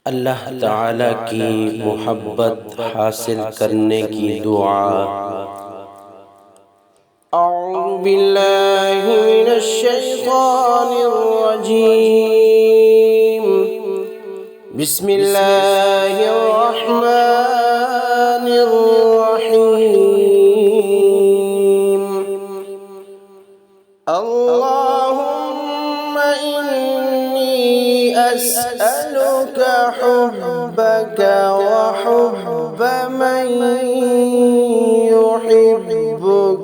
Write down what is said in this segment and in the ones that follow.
अल्लाह ताला की मोहब्बत हासिल करने की दुआ। अऊज़ु बिल्लाहि मिनश शैतानिर रजीम। बिस्मिल्लाहिर रहमानिर रहीम। अल्लाहुम्मा इन्नी अस्अलुका हुब्बका व हुब्ब मन युहिब्बुक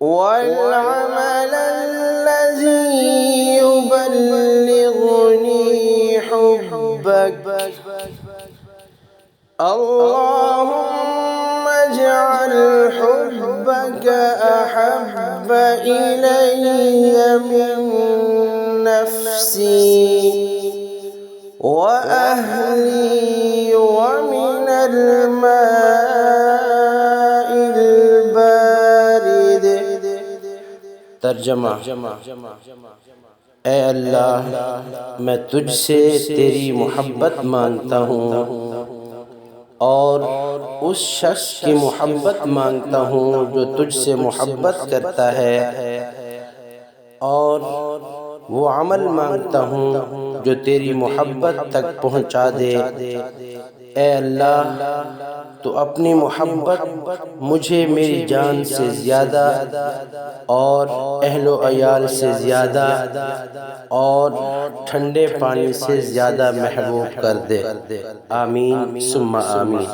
वल अमल अल्लज़ी युबल्लिगुनी हुब्बक। अल्लाहुम्मा इजअल हुब्बक अहब्ब इलैय मिन नफ्सी व अहली व मिनल माइल बारिद। तर्जमा। ए अल्लाह, मैं तुझसे तेरी मोहब्बत मांगता हूँ और उस शख्स की मोहब्बत मांगता हूँ जो तुझसे मोहब्बत करता है, और वो अमल मांगता हूँ जो तेरी मोहब्बत तक पहुँचा दे। ए अल्लाह, तो अपनी मोहब्बत मुझे मेरी जान से ज़्यादा और अहलो अयाल से ज़्यादा और ठंडे पानी से ज़्यादा महबूब कर दे। आमीन सुम्मा आमीन।